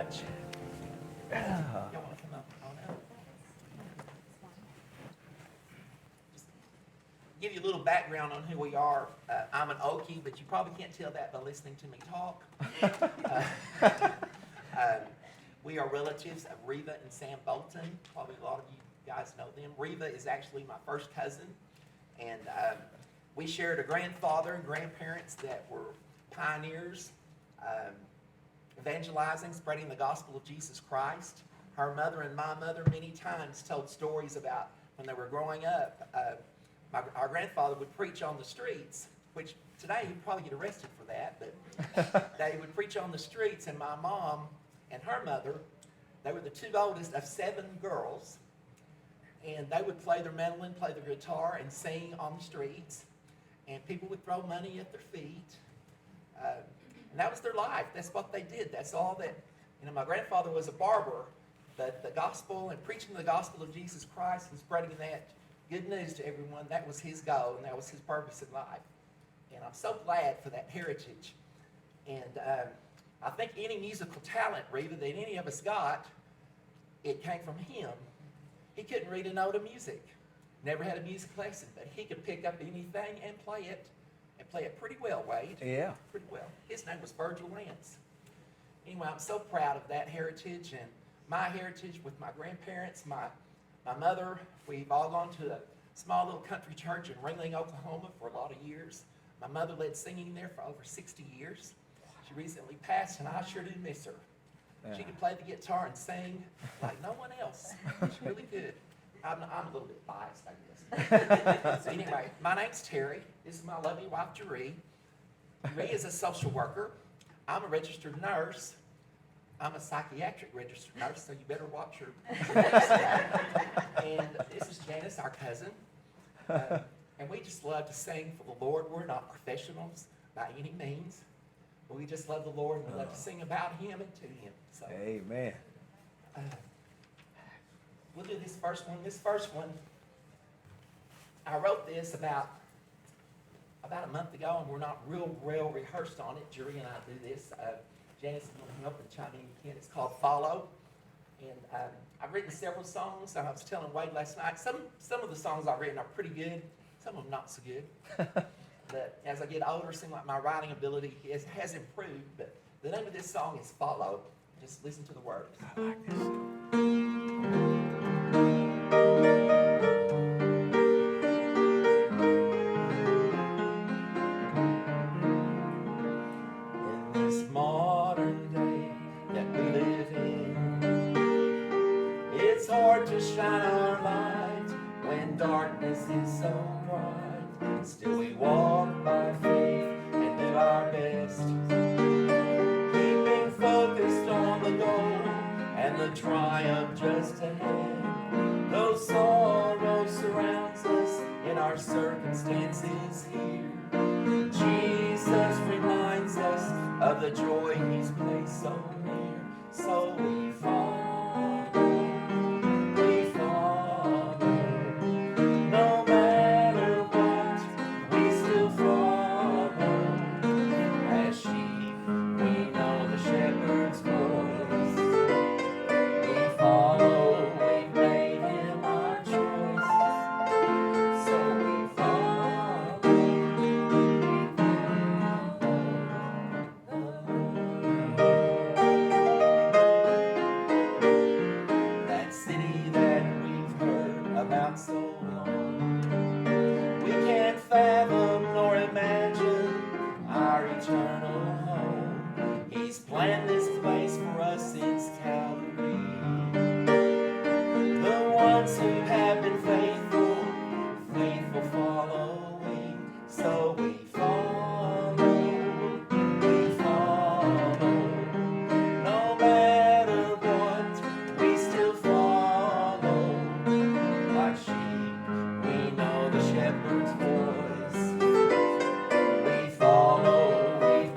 much. Y'all want to come up on up? Just give you a little background on who we are. I'm an Okie, but you probably can't tell that by listening to me talk. We are relatives of Reva and Sam Bolton. Probably a lot of you guys know them. Reva is actually my first cousin, and we shared a grandfather and grandparents that were pioneers, evangelizing, spreading the gospel of Jesus Christ. Her mother and my mother many times told stories about when they were growing up. Our grandfather would preach on the streets, which today he'd probably get arrested for that, but they would preach on the streets, and my mom and her mother, they were the two oldest of 7 girls, and they would play their mandolin, play their guitar, and sing on the streets, and people would throw money at their feet, and that was their life. That's what they did. That's all that, my grandfather was a barber, but the gospel and preaching the gospel of Jesus Christ and spreading that good news to everyone, that was his goal, and that was his purpose in life. And I'm so glad for that heritage. And I think any musical talent, Reva, that any of us got, it came from him. He couldn't read a note of music. Never had a music lesson, but he could pick up anything and play it pretty well, Wade. Yeah. Pretty well. His name was Virgil Lance. Anyway, I'm so proud of that heritage and my heritage with my grandparents, my mother. We've all gone to a small little country church in Ringling, Oklahoma for a lot of years. My mother led singing there for over 60 years. She recently passed, and I sure do miss her. Yeah. She could play the guitar and sing like no one else. She's really good. I'm a little bit biased, I guess. So anyway, my name's Terry. This is my lovely wife, Jeree. Jeree is a social worker. I'm a registered nurse. I'm a psychiatric registered nurse, so you better watch your And this is Janice, our cousin. And we just love to sing for the Lord. We're not professionals by any means. But we just love the Lord, and we love to sing about Him and to Him. So, amen. We'll do this first one. This first one, I wrote this about a month ago, and we're not real rehearsed on it. Jerry and I do this. Janice is going to help and chime in if you can. It's called Follow. And I've written several songs. I was telling Wade last night, some of the songs I've written are pretty good. Some of them not so good. But as I get older, it seems like my writing ability has improved. But the name of this song is Follow. Just listen to the words. I like this. In this modern day that we live in, it's hard to shine our light when darkness is so bright. Still we walk by faith and do our best, keeping focused on the goal and the triumph just ahead. Though sorrow surrounds us in our circumstances here, Jesus reminds us of the joy He's placed so near. So we follow. We've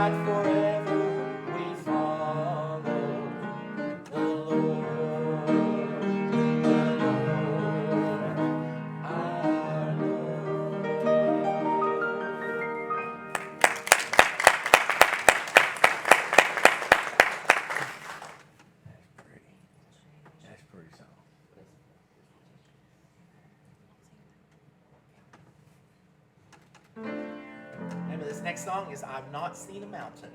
night forever we follow the Lord, our Lord. That's pretty song. The name of this next song is I've Not Seen a Mountain.